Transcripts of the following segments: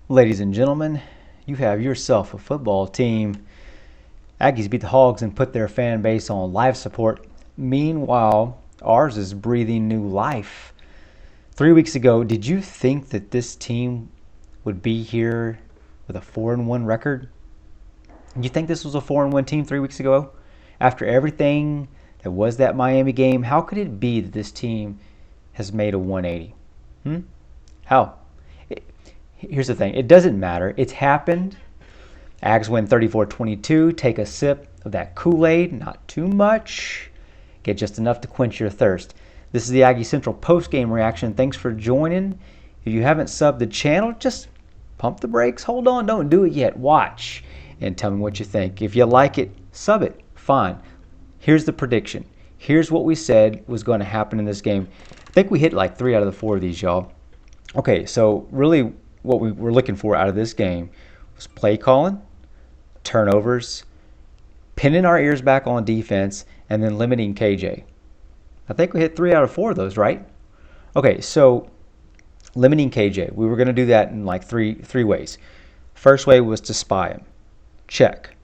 Ladies and gentlemen, you have yourself a football team. Aggies beat the Hogs and put their fan base on life support. Meanwhile, ours is breathing new life. 3 weeks ago, did you think that this team would be here with a 4-1 record? You think this was a 4-1 team 3 weeks ago? After everything that was that Miami game, how could it be that this team has made a 180? How? Here's the thing. It doesn't matter. It's happened. Ags win 34-22. Take a sip of that Kool-Aid. Not too much. Get just enough to quench your thirst. This is the AggieCentral post-game reaction. Thanks for joining. If you haven't subbed the channel, just pump the brakes. Hold on. Don't do it yet. Watch and tell me what you think. If you like it, sub it. Fine. Here's the prediction. Here's what we said was going to happen in this game. I think we hit like 3 out of the 4 of these, y'all. Okay, so really what we were looking for out of this game was play calling, turnovers, pinning our ears back on defense, and then limiting KJ. I think we hit 3 out of 4 of those, right? Okay, so limiting KJ. We were going to do that in like three ways. First way was to spy him. Check.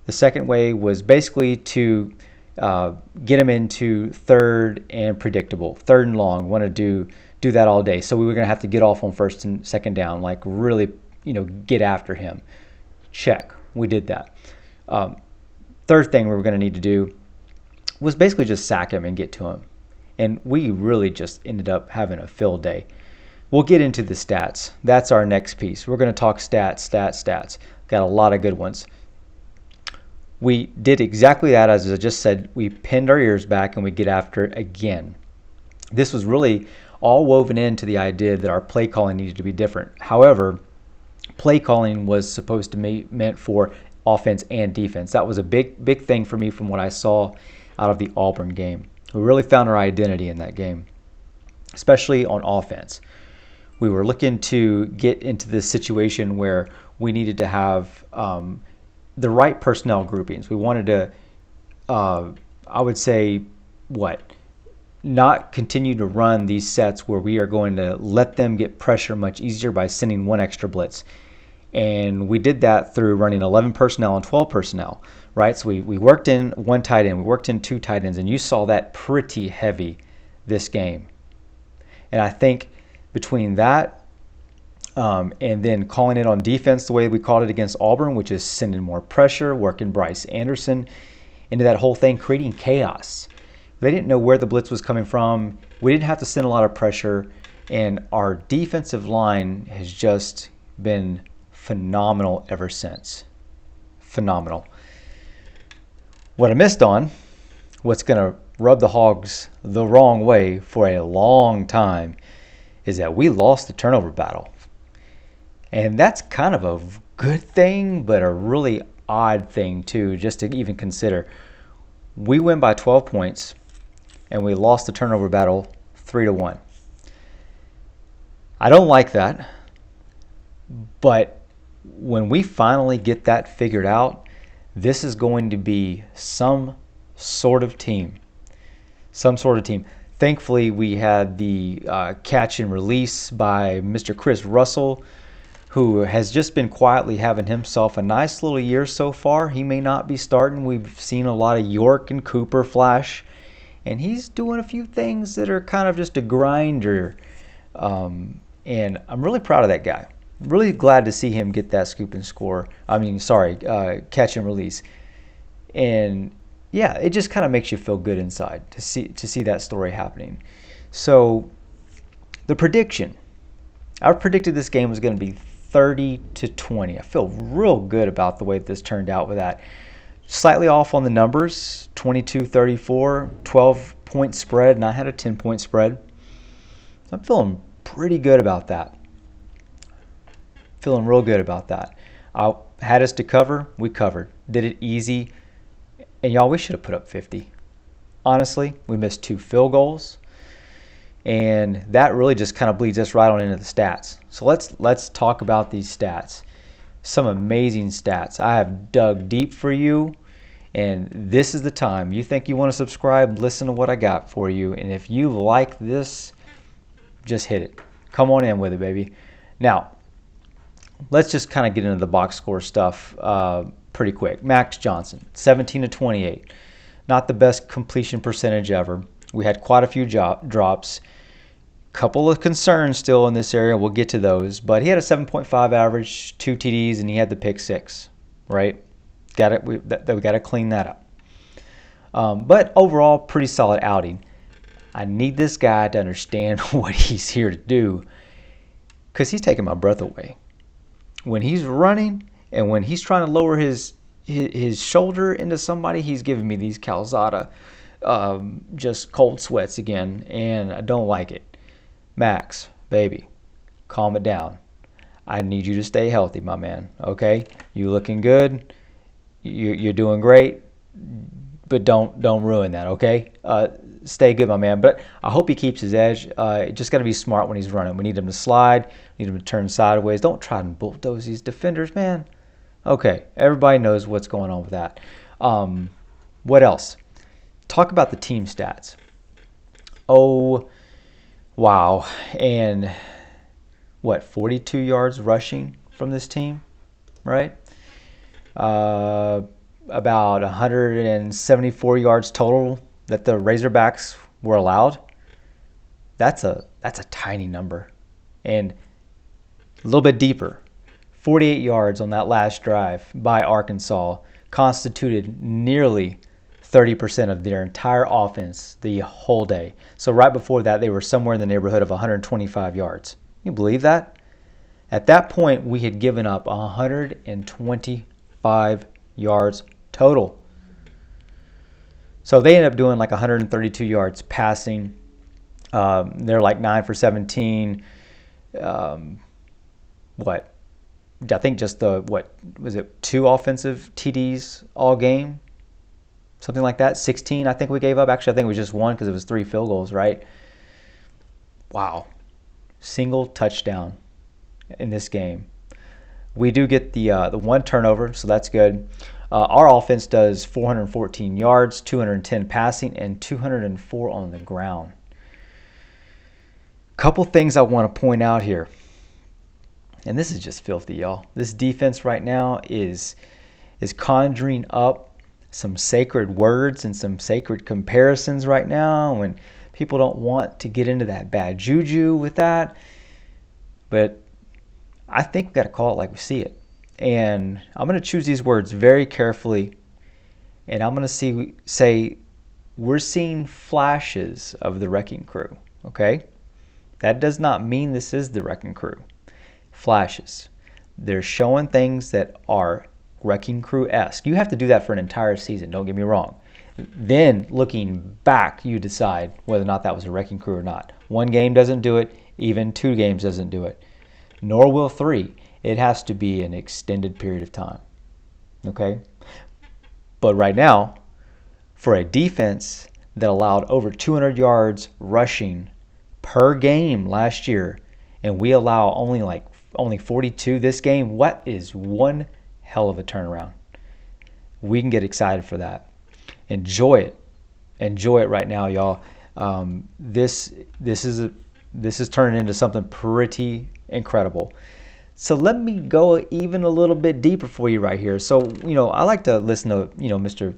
The second way was basically to get him into third and predictable, third and long. Want to do that all day. So we were going to have to get off on first and second down, like really, get after him. Check. We did that. Third thing we were going to need to do was basically just sack him and get to him. And we really just ended up having a field day. We'll get into the stats. That's our next piece. We're going to talk stats. Got a lot of good ones. We did exactly that, as I just said. We pinned our ears back and we get after it again. This was really all woven into the idea that our play calling needed to be different. However, play calling was supposed to be meant for offense and defense. That was a big thing for me from what I saw out of the Auburn game. We really found our identity in that game, especially on offense. We were looking to get into this situation where we needed to have the right personnel groupings. We wanted to, I would say, not continue to run these sets where we are going to let them get pressure much easier by sending one extra blitz. And we did that through running 11 personnel and 12 personnel, right? So we worked in one tight end, we worked in 2 tight ends, and you saw that pretty heavy this game. And I think between that and then calling it on defense the way we called it against Auburn, which is sending more pressure, working Bryce Anderson into that whole thing, creating chaos. They didn't know where the blitz was coming from. We didn't have to send a lot of pressure, and our defensive line has just been phenomenal ever since. Phenomenal. What I missed on, what's going to rub the Hogs the wrong way for a long time, is that we lost the turnover battle. And that's kind of a good thing, but a really odd thing too, just to even consider. We win by 12 points, and we lost the turnover battle 3-1. I don't like that, but when we finally get that figured out, this is going to be some sort of team. Thankfully, we had the catch and release by Mr. Chris Russell, who has just been quietly having himself a nice little year so far. He may not be starting. We've seen a lot of York and Cooper flash, and he's doing a few things that are kind of just a grinder. And I'm really proud of that guy. Really glad to see him get that scoop and score. Catch and release. And yeah, it just kind of makes you feel good inside to see that story happening. So the prediction. I predicted this game was going to be 30-20. I feel real good about the way this turned out with that. Slightly off on the numbers, 22-34, 12-point spread, and I had a 10-point spread. So I'm feeling pretty good about that. Feeling real good about that. I had us to cover, we covered. Did it easy. And y'all, we should have put up 50. Honestly, we missed 2 field goals. And that really just kind of bleeds us right on into the stats. So let's talk about these stats. Some amazing stats. I have dug deep for you, and this is the time. You think you want to subscribe, listen to what I got for you. And if you like this, just hit it. Come on in with it, baby. Now, let's just kind of get into the box score stuff pretty quick. Max Johnson, 17 to 28. Not the best completion percentage ever. We had quite a few drops. Couple of concerns still in this area. We'll get to those. But he had a 7.5 average, 2 TDs, and he had the pick 6, right? We got to clean that up. But overall, pretty solid outing. I need this guy to understand what he's here to do, because he's taking my breath away. When he's running and when he's trying to lower his shoulder into somebody, he's giving me these Calzada just cold sweats again, and I don't like it. Max, baby, calm it down. I need you to stay healthy, my man, okay? You looking good. You're doing great, but don't ruin that, okay? Stay good, my man. But I hope he keeps his edge. Just got to be smart when he's running. We need him to slide. We need him to turn sideways. Don't try and bulldoze these defenders, man. Okay, everybody knows what's going on with that. What else? Talk about the team stats. Oh, wow. And what, 42 yards rushing from this team, right? About 174 yards total that the Razorbacks were allowed. That's a tiny number. And a little bit deeper, 48 yards on that last drive by Arkansas constituted nearly 30% of their entire offense the whole day. So right before that, they were somewhere in the neighborhood of 125 yards. You believe that? At that point, we had given up 125 yards total. So they ended up doing like 132 yards passing. They're like 9 for 17. I think just two offensive TDs all game? Something like that. 16, I think we gave up. Actually, I think it was just one because it was 3 field goals, right? Wow. Single touchdown in this game. We do get the one turnover, so that's good. Our offense does 414 yards, 210 passing, and 204 on the ground. Couple things I want to point out here. And this is just filthy, y'all. This defense right now is conjuring up some sacred words and some sacred comparisons right now, and people don't want to get into that bad juju with that. But I think we got to call it like we see it. And I'm going to choose these words very carefully, and I'm going to say we're seeing flashes of the wrecking crew, okay? That does not mean this is the wrecking crew. Flashes. They're showing things that are wrecking crew-esque. You have to do that for an entire season, don't get me wrong. Then, looking back, you decide whether or not that was a wrecking crew or not. 1 game doesn't do it, even 2 games doesn't do it. Nor will 3. It has to be an extended period of time. Okay? But right now, for a defense that allowed over 200 yards rushing per game last year, and we allow only 42 this game, what is one hell of a turnaround? We can get excited for that. Enjoy it. Enjoy it right now, y'all. This is turning into something pretty incredible. So let me go even a little bit deeper for you right here. So, I like to listen to, Mr.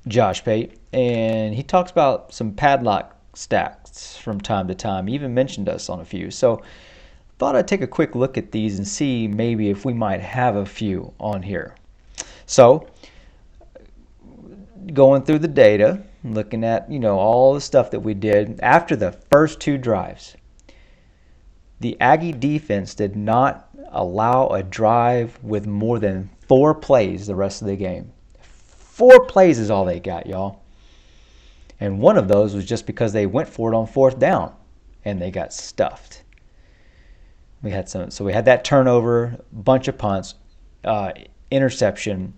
Josh Pate, and he talks about some padlock stats from time to time. He even mentioned us on a few. So thought I'd take a quick look at these and see maybe if we might have a few on here. So going through the data, looking at, all the stuff that we did after the first 2 drives, the Aggie defense did not allow a drive with more than 4 plays the rest of the game. 4 plays is all they got, y'all. And one of those was just because they went for it on 4th down and they got stuffed. We had that turnover, bunch of punts, interception.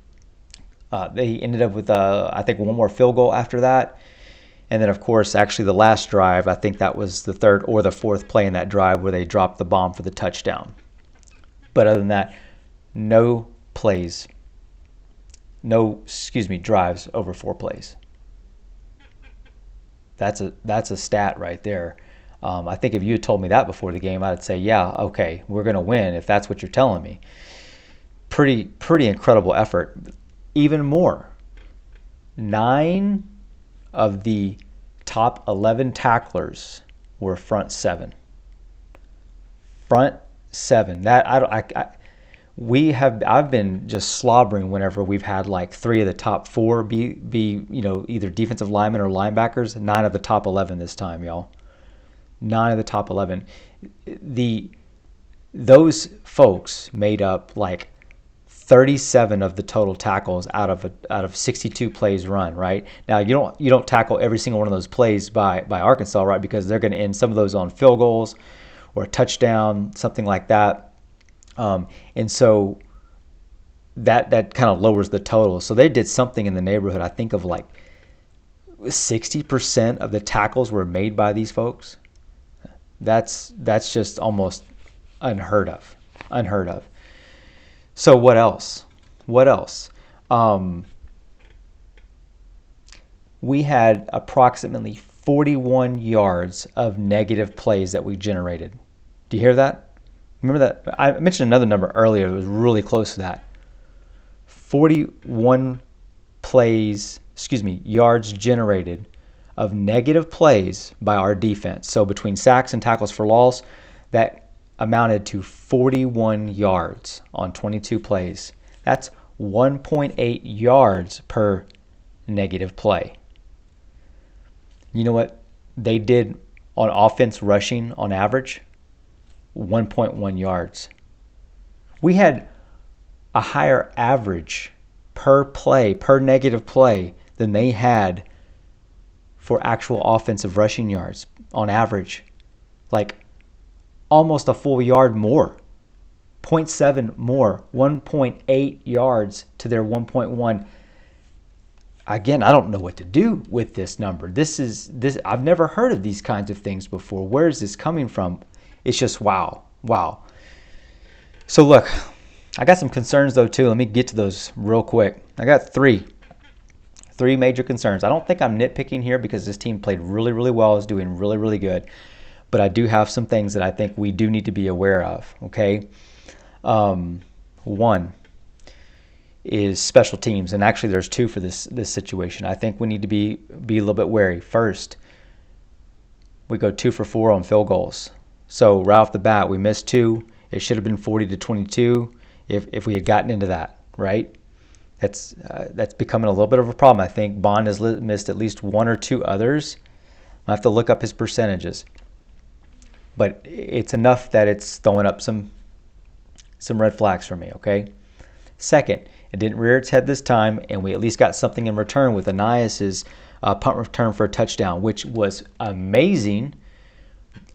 They ended up with I think 1 more field goal after that. And then, of course, actually the last drive, I think that was the 3rd or the 4th play in that drive where they dropped the bomb for the touchdown. But other than that, no drives over 4 plays. That's a stat right there. I think if you had told me that before the game, I'd say, yeah, okay, we're going to win if that's what you're telling me. Pretty incredible effort. Even more, 9 of the top 11 tacklers were front 7. Front 7. That I've been just slobbering whenever we've had like 3 of the top 4 be either defensive linemen or linebackers. 9 of the top 11 this time, y'all. 9 of the top 11. Those folks made up like 37 of the total tackles out of 62 plays run, right? Now you don't tackle every single one of those plays by Arkansas, right? Because they're going to end some of those on field goals or a touchdown, something like that. And so that kind of lowers the total. So they did something in the neighborhood, I think, of like 60% of the tackles were made by these folks. That's just almost unheard of. So what else? We had approximately 41 yards of negative plays that we generated. Do you hear that? Remember that? I mentioned another number earlier. It was really close to that. 41 yards generated of negative plays by our defense. So between sacks and tackles for loss, that amounted to 41 yards on 22 plays. That's 1.8 yards per negative play. You know what they did on offense rushing on average? 1.1 yards. We had a higher average per play, per negative play, than they had for actual offensive rushing yards on average. Like almost a full yard more. 0.7 more. 1.8 yards to their 1.1. Again, I don't know what to do with this number. I've never heard of these kinds of things before. Where is this coming from? It's just wow. So look, I got some concerns though too. Let me get to those real quick. I got three major concerns. I don't think I'm nitpicking here because this team played really, really well, is doing really, really good. But I do have some things that I think we do need to be aware of, okay? One is special teams, and actually there's 2 for this situation. I think we need to be a little bit wary. First, we go 2 for 4 on field goals. So right off the bat, we missed 2. It should have been 40-22 if we had gotten into that, right? That's becoming a little bit of a problem. I think Bond has missed at least 1 or 2 others. I have to look up his percentages. But it's enough that it's throwing up some red flags for me, okay? Second, it didn't rear its head this time, and we at least got something in return with Anias's punt return for a touchdown, which was amazing.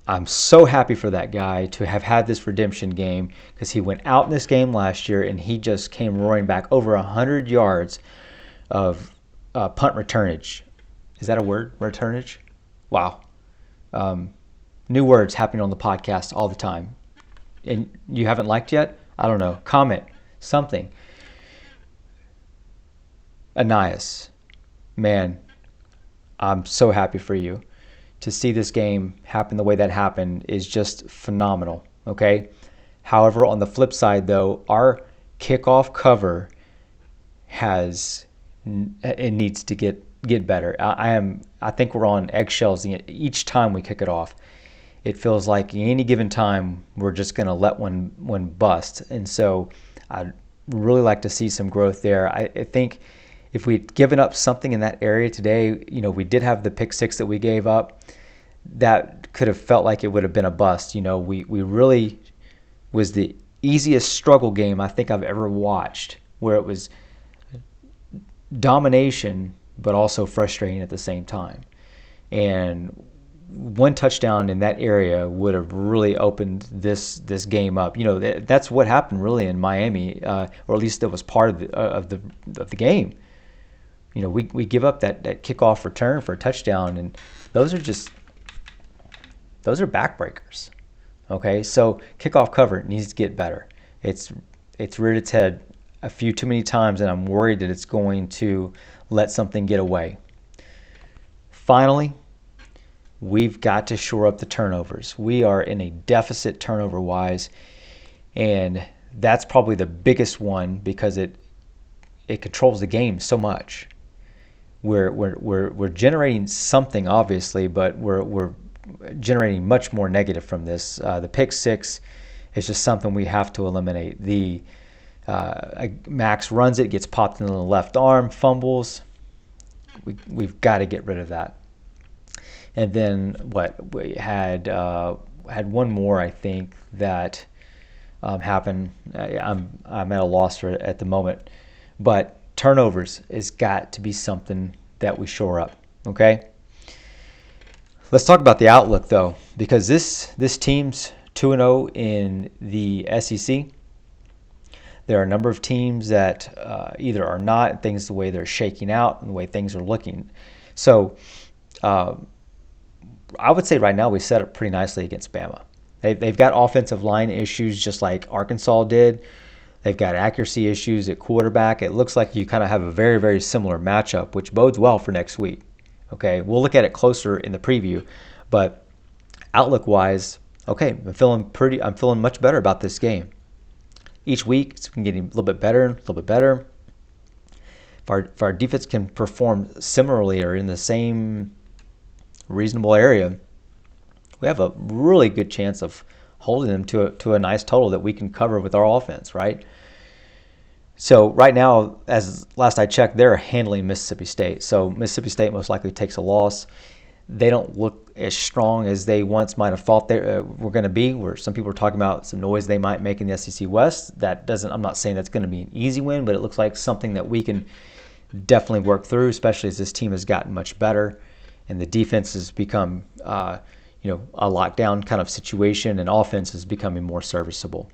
I'm so happy for that guy to have had this redemption game because he went out in this game last year and he just came roaring back over 100 yards of punt returnage. Is that a word? Returnage? Wow. New words happening on the podcast all the time. And you haven't liked yet? I don't know. Comment. Something. Anias. Man, I'm so happy for you. To see this game happen the way that happened is just phenomenal, okay? However, on the flip side, though, our kickoff cover needs to get better. I think we're on eggshells each time we kick it off. It feels like any given time we're just going to let one bust. And so I'd really like to see some growth there. I think if we'd given up something in that area today, we did have the pick 6 that we gave up. That could have felt like it would have been a bust. We really was the easiest struggle game I think I've ever watched, where it was domination but also frustrating at the same time. And one touchdown in that area would have really opened this game up. That's what happened really in Miami, or at least that was part of the game. We give up that kickoff return for a touchdown, and those are backbreakers. Okay, so kickoff cover needs to get better. It's reared its head a few too many times, and I'm worried that it's going to let something get away. Finally, we've got to shore up the turnovers. We are in a deficit turnover-wise, and that's probably the biggest one because it controls the game so much. We're generating something, obviously, but we're generating much more negative from this. The pick six is just something we have to eliminate. The Max runs it, gets popped in the left arm, fumbles. We've got to get rid of that. And then what we had one more, I think, that happened. I'm at a loss at the moment, but turnovers has got to be something that we shore up. Okay. Let's talk about the outlook though, because this team's 2-0 in the SEC. There are a number of teams that either are not, things the way they're shaking out and the way things are looking. So I would say right now we set up pretty nicely against Bama. They've got offensive line issues just like Arkansas did. They've got accuracy issues at quarterback. It looks like you kind of have a very, very similar matchup, which bodes well for next week. Okay, we'll look at it closer in the preview, but outlook-wise, okay, I'm feeling much better about this game. Each week, it's been getting a little bit better, a little bit better. If our defense can perform similarly or in the same reasonable area, we have a really good chance of holding them to a nice total that we can cover with our offense, right? So right now, as last I checked, they're handling Mississippi State. So Mississippi State most likely takes a loss. They don't look as strong as they once might have thought they were going to be, where some people are talking about some noise they might make in the SEC West. I'm not saying that's going to be an easy win, but it looks like something that we can definitely work through, especially as this team has gotten much better and the defense has become a lockdown kind of situation and offense is becoming more serviceable.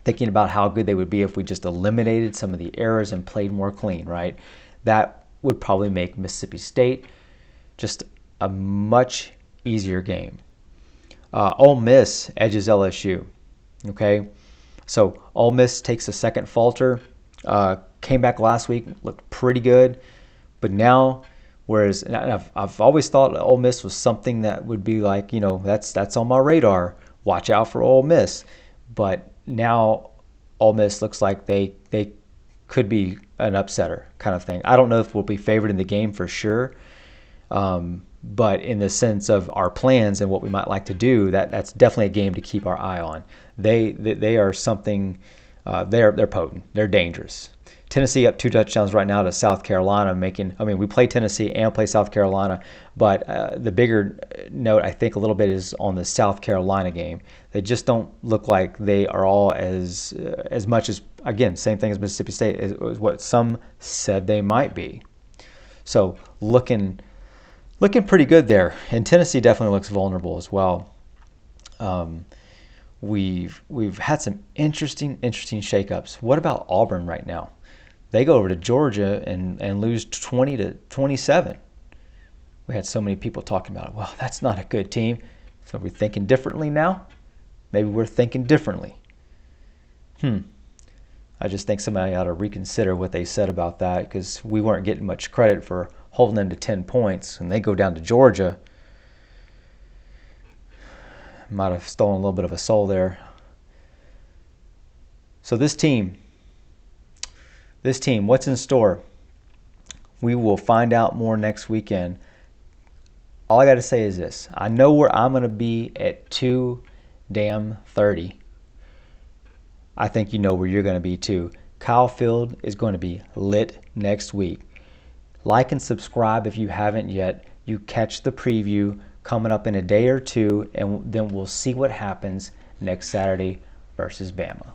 Thinking about how good they would be if we just eliminated some of the errors and played more clean, right? That would probably make Mississippi State just a much easier game. Ole Miss edges LSU. Okay, so Ole Miss takes a second falter. Came back last week, looked pretty good, but now, whereas I've always thought Ole Miss was something that would be like, that's on my radar. Watch out for Ole Miss, but now Ole Miss looks like they could be an upsetter kind of thing. I don't know if we'll be favored in the game for sure. But in the sense of our plans and what we might like to do, that's definitely a game to keep our eye on. They are something. They're potent. They're dangerous. Tennessee up 2 touchdowns right now to South Carolina. We play Tennessee and play South Carolina, but the bigger note I think a little bit is on the South Carolina game. They just don't look like they are all as much as, again, same thing as Mississippi State as what some said they might be. So looking pretty good there, and Tennessee definitely looks vulnerable as well. We've had some interesting shakeups. What about Auburn right now? They go over to Georgia and lose 20-27. We had so many people talking about it. Well, that's not a good team. So we're thinking differently now? Maybe we're thinking differently. I just think somebody ought to reconsider what they said about that, because we weren't getting much credit for holding them to 10 points, and they go down to Georgia. Might have stolen a little bit of a soul there. So this team, what's in store? We will find out more next weekend. All I got to say is this. I know where I'm going to be at 2:30. I think you know where you're going to be too. Kyle Field is going to be lit next week. Like and subscribe if you haven't yet. You catch the preview coming up in a day or two, and then we'll see what happens next Saturday versus Bama.